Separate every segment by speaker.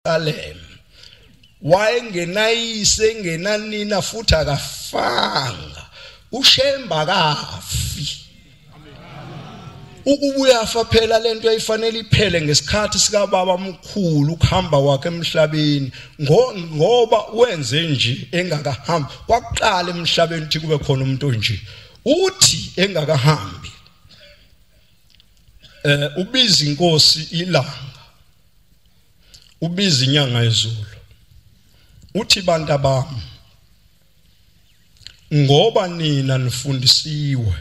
Speaker 1: Salem wayengenayise ngenanina futhi akafanga uShemba kafi ukubuya afa phela lento ayifanele iphele ngesikhathi sika baba omkhulu ukuhamba wakhe emhlabeni ngoba wenze nje engakahambi kwaqala emhlabeni ukuthi kube khona umuntu nje uthi engakahambi ubiza inkosi ilanga ubiza inyanga yezulu uthi bantu bami ngoba nina nifundisiwe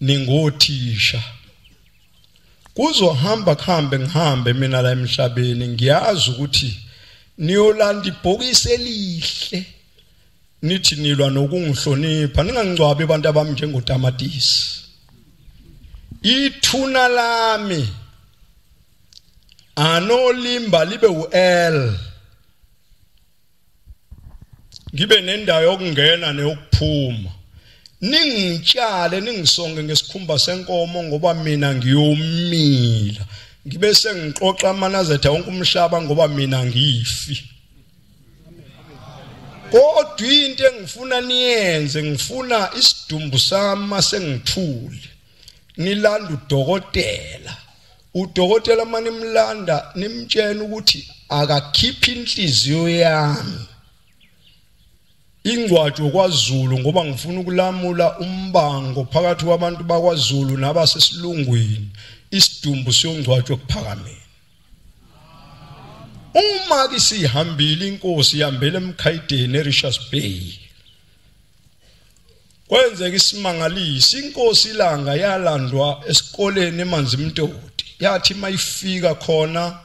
Speaker 1: ningothisha kuzohamba ngihambe mina la emhlabeni ngiyazi ukuthi niyolanda ibhokisi elihle nithi nilwa nokungihlonipha ningangcwabi abantu abami njengotamatisi ithuna lami anolimba libe uL ngibe nendawo yokungena neyokuphuma ningitshale ningisonge ngesikhumba senkomo ngoba mina ngiyomila ngibe sengixoxa amanazetha wonke umhlaba ngoba mina ngifi kodwa into engifuna niyenze ngifuna isidumbu sami sengithule nilanda udokotela manje nimlanda nimtshela ukuthi akakhiphi inhliziyo yami ingcwatsho kwaZulu ngoba ngifuna ukulamula umbango phakathi kwabantu bakwaZulu nabasesilungwini isidumbu siyongcwatshwa kuphakameni uma ke sihambile inkosi ihambele eMkhayideni eRichards Bay kwenzeka isimangalisi inkosi ilanga yalandwa esikoleni eManzimtoti yathi mayifika khona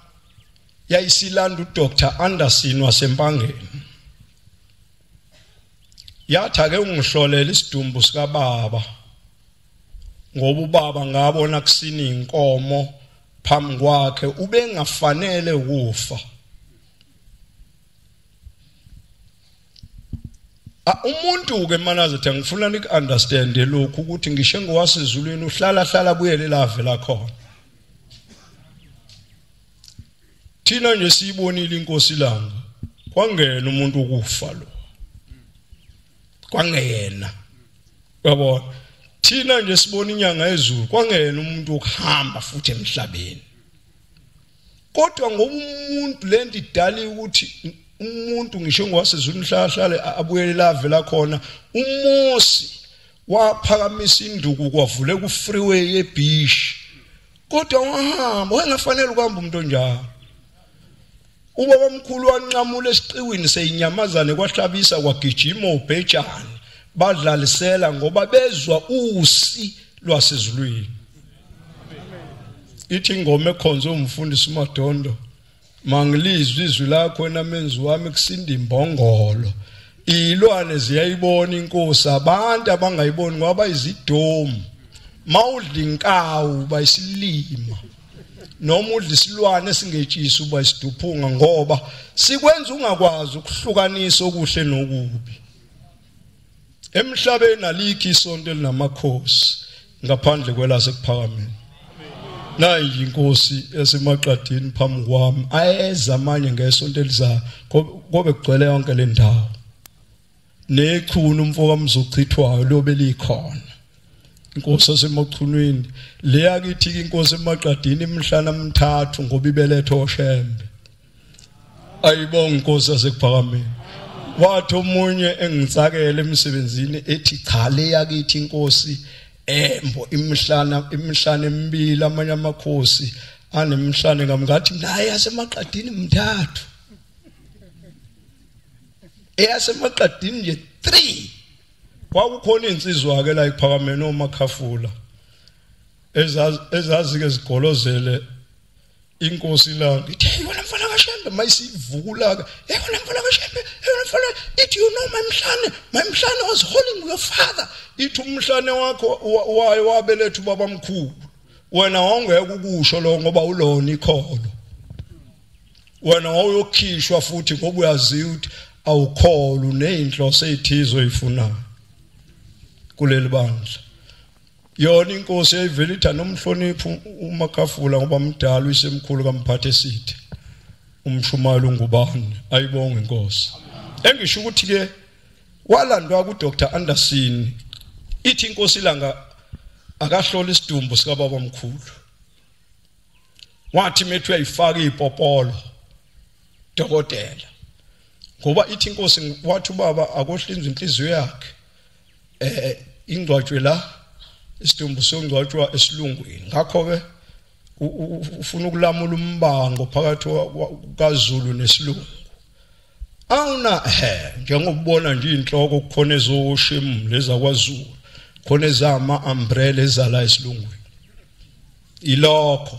Speaker 1: yayisilanda uDr Anderson wasempangeni yathi ake ungihlolela isidumbu sika baba ngoba ubaba ngabona kusini inkomo phambi kwakhe ubengafanele ukufa umuntu ke manazethe ngifuna nikunderstand lokhu ukuthi ngisho ngowasezulwini uhlala buyele lave la khona thina nje siyibonile inkosi langa kwangena umuntu ukufa lo kwangena yabona thina nje sibona inyanga yezulu kwangena umuntu ukuhamba futhi emhlabeni kodwa ngoba umuntu lento idali ukuthi umuntu ngisho ngowasezulu hlala abuyele lave la khona uMosi waphakamisa induku kwavule ku freeway eBish kodwa wahamba wengafanele ukuhamba umuntu onjalo ubaba omkhulu wanqamula esiqiwini seyinyamazane kwahlabisa kwagijima uBhejani badlalisela ngoba bezwa usi lwasezulwini ithi ingoma ekhonza umfundisi uMadondo mangilizwe izwi lakho wena menzi wami kusinda imbongolo ilwane ziyayibona inkosi abantu abangayiboni ngoba izidomu mawudla inkawu bayisilima noma udla isilwane singetshisa uba isiduphunga ngoba sikwenza ungakwazi ukuhlukanisa okuhle nokubi emhlabeni alikho isonto elinamakhosi ngaphandle kwelasekuphakameni nayi inkosi yaseMaqadini phambi kwami ayeza manje ngesonto elizayo kobe kugcwele yonke le ndawo nekhuna umfoka mzochithwayo lobe likhona inkosi yaseMachunwini leya kithi inkosi eMaqadini imhlana mthathu ngoba ibelethe oShembe ayibonga inkosi yasekuphakameni wathi omunye engitsakele emsebenzini ethi cha le yakithi inkosi embo imhlana emibili amanye amakhosi anemhlane ngamngathi naye yaseMaqadini mthathu eyaseMaqadini nje 3 kwakukhona insizwa ke la iphakameni oMakhafula ezazi ke zigolozele inkosi la ithi wena mfana kaShembe mayisivukula ke wena mfana kaShembe wena mfana ithi you know my mhlane was holding your father ithi umhlane wakho waye wabeletha ubaba omkhulu wena wangeke ukusho lo ngoba ulona ikholo wena wayokhishwa futhi ngoba uyazi ukuthi awukholo nezinhloso ezithizo ezifunayo kuleli bandla yona inkosi eyivela ithanda umhlonipho uMakhafula ngoba mdala uyisemkhulu kaMphathe esithe umshumayelo ungubani ayibonge inkosi engisho ukuthi ke walandwa kuDr Anderson ithi inkosi ilanga akahlola isidumbu sika baba omkhulu wathi methu uyayifaka ipopolo dokotela ngoba ithi inkosi wathi ubaba akohlinza inhliziyo yakhe ingcwatshwe la isidumbu songcwatshwa esilungwini ngakho ke ufuna ukulamula umbango phakathi kaZulu nesilungu awuna njengobubona nje inhloko kukhona ezoshemu leza kwaZulu khona ezama umbrella ezala esilungwini ilokho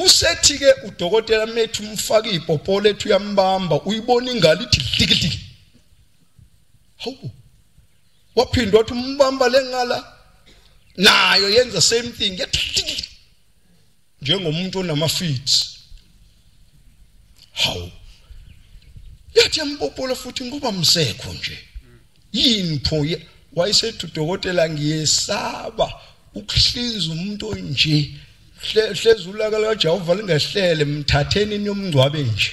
Speaker 1: usethi ke udokotela methu umfaka ipopolo ethu yambamba uyibona ingalo ithi dlikidiki hawu waphindwa wathi umbamba lengala nayo yenza same thing yathi njengomuntu onamafits hawu yathi yambopolo futhi ngoba msekho nje yini pho wayesethi udokotela ngiyesaba ukuhlinza umuntu onje hlezi ulaka kaJehova lingehlele mthatheni nomngcwabe nje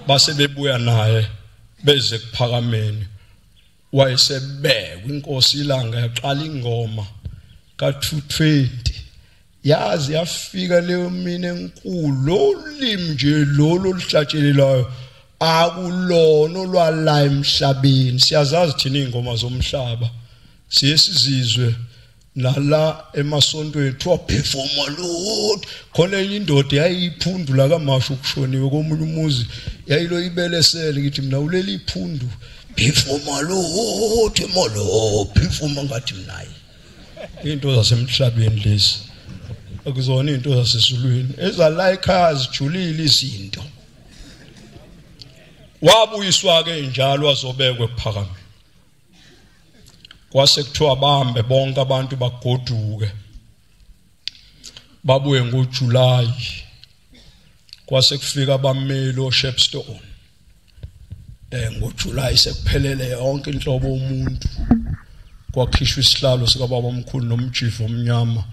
Speaker 1: base bebuya naye beze kuphakameni wayesebekwa inkosi ilanga yaqala ingoma ka220 yazi yafika leyo mina enkulu olimi nje lolo lihlatshelelayo akulona olwala emhlabeni siyazazi thina ingoma zomhlaba siyesizizwe nala emasontweni thiwa performa Lord khona enye indoda yayiphundula kaMashu kushoniwe komunye umuzi yayilo ibelesele ngithi mina uleli iphundu performa Lord emolo performa ngathi minayi into zasemhlabeni lezi akuzona into zasesizulwini ezala ekhaya zijulile izinto wabuyiswa ke njalo wazobekwe ephakameni kwase kuthiwa bahambe bonke abantu bagoduke babuye ngoJuly kwase kufika abameli oShepstone ngoJuly sekuphelele yonke inhlobo yomuntu kwakhishwa isihlalo sika baba omkhulu nomjifo omnyama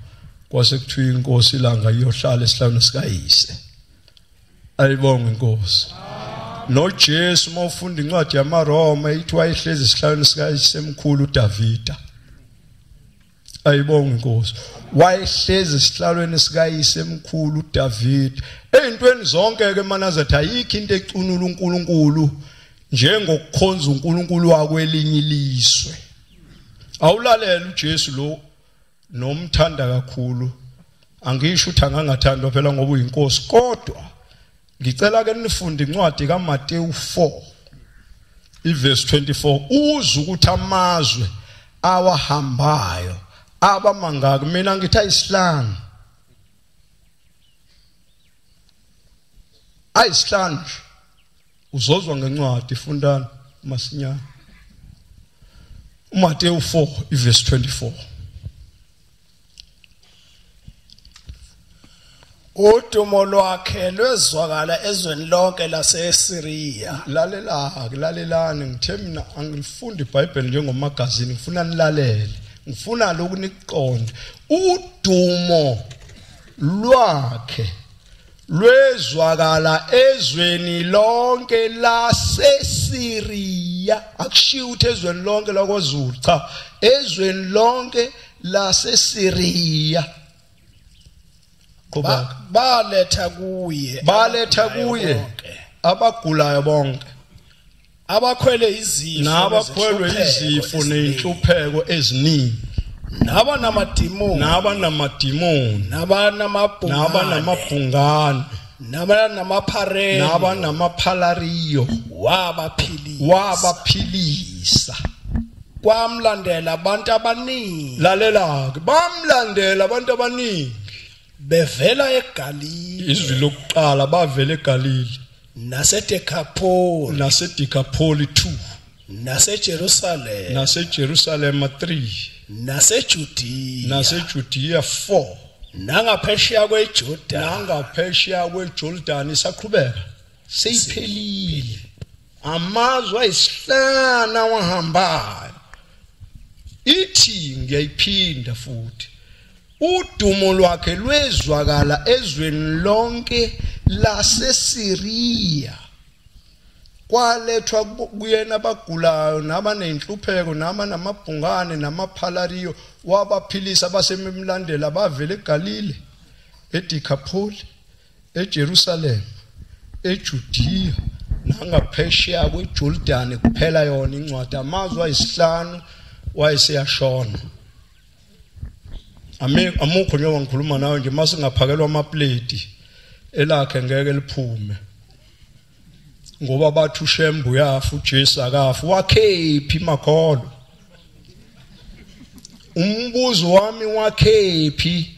Speaker 1: kwase kuthiwa inkosi ilanga iyohlala esihlalweni sikayise ayibonge inkosi noJesu mawufunda incwadi yamaRoma ithi wayehlezi esihlalweni sikayisemkhulu uDavida ayibonge inkosi wayehlezi esihlalweni sikayisemkhulu uDavida ezintweni zonke ke manazethu ayikho into ecunula uNkulunkulu njengokukhonza uNkulunkulu wakwelinye ilizwe awulalela uJesu lo nomthanda kakhulu angisho ukuthi angangathandwa phela ngoba uyinkosi kodwa ngicela ke nifunde incwadi kaMateyu 4 iverse 24 uze ukuthi amazwe awahambayo abamangaka mina ngithi ayisihlanu uzozwa ngencwadi ifundani masinyana uMateyu 4 iverse 24
Speaker 2: udumo lwakhe lwezwakala ezweni lonke laseSiriya
Speaker 1: lalelani ngithe mina angilifundi iBhayibheli njengomagazini ngifuna nilalele ngifuna lokhu nikuqonde udumo lwakhe lwezwakala ezweni lonke laseSiriya akushiya ukuthi ezweni lonke lakwaZulu cha ezweni lonke laseSiriya
Speaker 2: baletha kuye
Speaker 1: abagulayo bonke
Speaker 2: abakhwele izifo
Speaker 1: nabakhwelwe izifo nenhlupheko eziningi
Speaker 2: nabanamadimu
Speaker 1: nabanamabhungane nabanamaphalariyo wabaphilisa
Speaker 2: kwamlandela abantu abaningi
Speaker 1: lalela ke bamlandela abantu abaningi
Speaker 2: bevela eGalili
Speaker 1: izwi lokuqala bavela eGalili
Speaker 2: naseDecapolis
Speaker 1: 2
Speaker 2: naseJerusalem
Speaker 1: 3 naseJudiya 4
Speaker 2: nangaphesheya
Speaker 1: kweJordan isaqhubeka seyiphelile amazwe ayisihlanu wahambayo ithi ngiyayiphinda futhi udumo lwakhe lwezwakala ezweni lonke laseSiriya kwalethwa kuyena abagulayo nabanenhlupheko namabhungane namaphalariyo wabaphilisa abasemimlandela bavela eGalile eDecapolis eJerusalem eJudiya nangaphesheya kweJordani kuphela yona incwadi amazwi ayisihlanu wayeseyashona amukho njengoba ngikhuluma nawe nje mase ngaphakelwa amaplate elakhe ngeke liphume ngoba bathi uShembu yafa uJesu akafa wakhephi makholo umbuzo wami wakhephi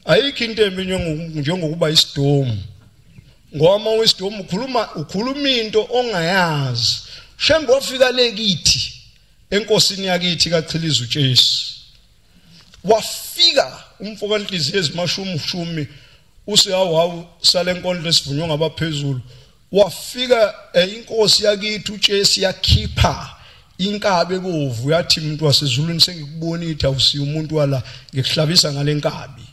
Speaker 1: ayikho into embi njengokuba isidomu ngoba wisdom ukhuluma into ongayazi Shembu wafika lekithi enkosini yakithi kaChilizi uJesu wafika umfoka inhliziyo ezimashumi usehawu salenkondlo esivunywa ngabaphezulu wafika inkosi yakithi uJesu yakhipha inkabi ebovu yathi umuntu wasezulwini sengikubona ithi awusiya umuntu wala ngikuhlabisa ngalenkabi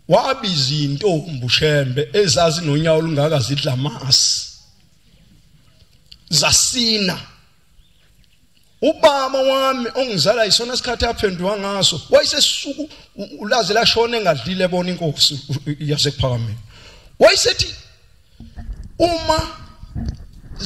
Speaker 1: wabiza intombi uShembe ezazi nonyawo lungaka zidla amasi zasina ubaba wami ongizala isona isikhathi aphenduka ngaso wayesesuku ulaze lashona engadlile bona inkosi yasekuphakameni wayesethi uma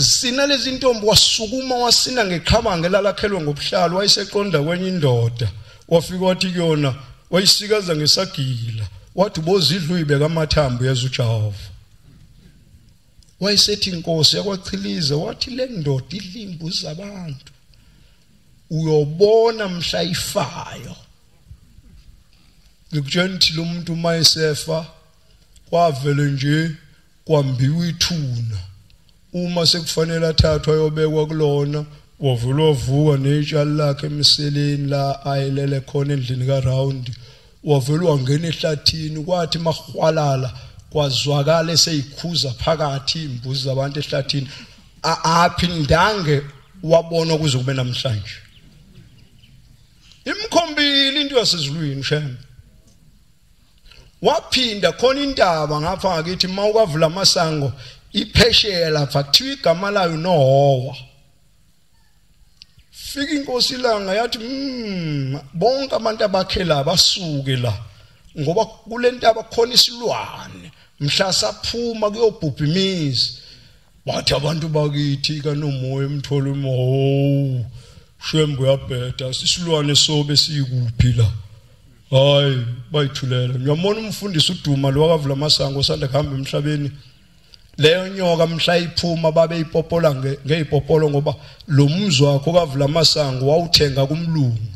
Speaker 1: sina lezi ntombi wasukuma wasina ngeqhabange lalakhelwe ngobuhlalo wayeseqonda kwenye indoda wafika wathi kuyona wayisikaza ngesagila wathi bozidla uyibeka amathambo yazuJehova wayesethi inkosi yakwaChilize wathi le ndoda idlimbu zabantu uyobona mhla ifayo ngikutshela ukuthi lo muntu mayesefa kwavele nje kwambiwa ithuna uma sekufanele athathwa ayobekwa kulona wavulwa vuka netshali lakhe emiseleni la ayelele khona endlini kaRound wavela wangena ehlathini kwathi mahwalala kwazwakala eseyikhuza phakathi imbuzi zabantu ehlathini aphindange wabona kuze kube namhlanje imkhombili into yasezulwini Shembe waphinda khona indaba ngapha ngakithi mawukavula amasango iphesheya lapha kuthiwa igama layo noHowa fika inkosi ilanga yathi bonke abantu abakhela basuke la ngoba kulentaba khona isilwane mhla saphuma kuyobhubha imizi bathi abantu bakithi kanomoya emtholo moho Shembu yabheda sisilwane sobe sikuphi la hayi bayithulela ngiyamona umfundisi uDuma lo wakavula amasango sanda kuhamba emhlabeni leyo nyoka mhla iphuma babe ipopola ngezipopolo ngoba lo mzi wakho kavula amasango wawuthenga kumlungu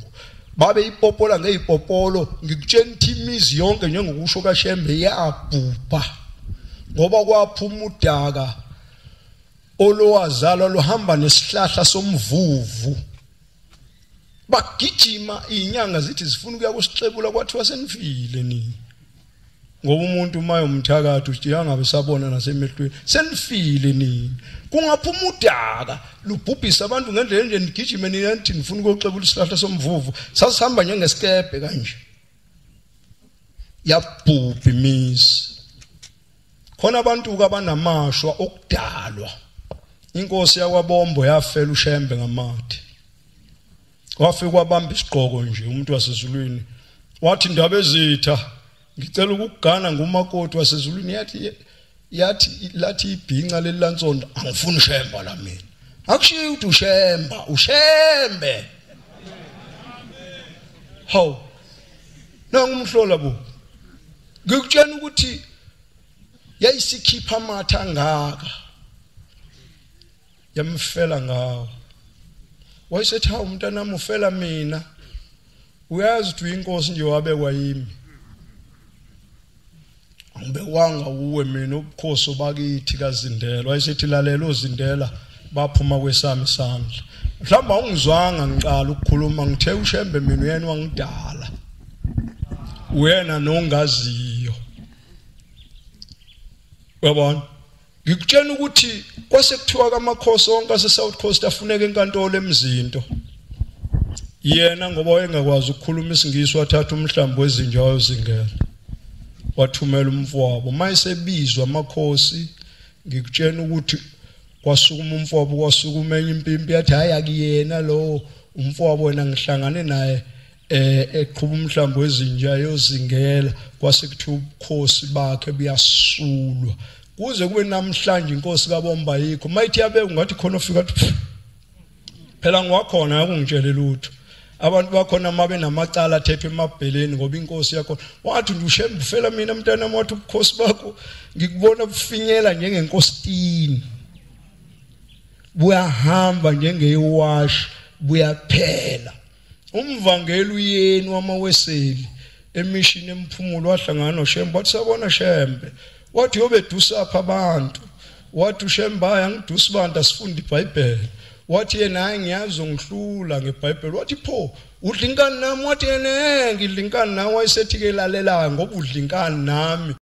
Speaker 1: babe ipopola ngezipopolo ngikutshela ukuthi imizi yonke njengokusho kaShembe yabhubha ngoba kwaphuma udaka olowazalwa lohamba nesihlahla somvuvu bagijima inyanga zithi zifuna ukuya kusixebula kwathiwa senifile nini ngoba umuntu maye umthakathu uthi angabe sabona nasemehlweni senifile nini kungaphuma udaka lubhubhisa abantu ngendlela nje nigijime niyathi nifuna ukuxebula isihlahla somvuvu sasihamba njengesikebe kanje yabhubha imizi khona abantu abanamashwa okudalwa inkosi yakwabombo yafela uShembe ngamathe wafika wabamba isiqhoko nje umuntu wasezulwini wathi indaba ezitha ngicela ukugana ngumakoti wasezulwini lathi ibhinqa lelilansonto angifuni uShemba la mina akushiya ukuthi uShembe haw nangumhlola bo ngikutshela ukuthi yayisikhipha amatha angaka yamfela ngawo wayesethi hawu umntanami ufela mina uyazi ukuthi inkosi nje wabekwa yimi angibekwanga uwe mina ubukhosi obakithi kaZindela wayesethi lalela oZindela baphuma kwesami isandla mhlawumbe awungizwanga ngiqala ukukhuluma ngithe uShembe mina uyena wangidala uyena nongaziyo uyabona ngikutshela ukuthi kwasekuthiwa kamakhosi onke ase South Coast afuneka enkantolo emzinto yena ngoba wayengakwazi ukukhuluma isingisi wathatha umhlambi wezinja wayozingela wathumela umfowabo mayisebizwa amakhosi ngikutshena ukuthi kwasukuma umfowabo kwasukuma enye impimpi yathi hayi akuyena lo umfowabo wena ngihlangane naye eqhuba umhlambi wezinja yozingela kwase kuthiwa ubukhosi bakhe buyasulwa kuze kube namhlanje inkosi kaBomba yikho mayithi yabe ungathi khona ufika athi phela ngwakhona yakungitshela lutho abantu bakhona mabe namacala athethwe emabheleni ngoba inkosi yakho wathi ndushembe ufela mina mntana wathi ubukhosi bakho ngikubona bufinyela njengenkositini buyahamba njengeyiwashi buyaphela umvangeli uyeni wamaweseli emishini emphumulo wahlangana noShembe wathi sabona Shembe wathi yobedusa apha abantu wathi uShembe ayangidusa abantu asifunde iBhayibheli wathi yena hayi ngiyazi ngihlula ngeBhayibheli wathi pho udlinkani nami wathi yena ngidlinkani nawe wayesethi ke lalela ngoba udlinkani nami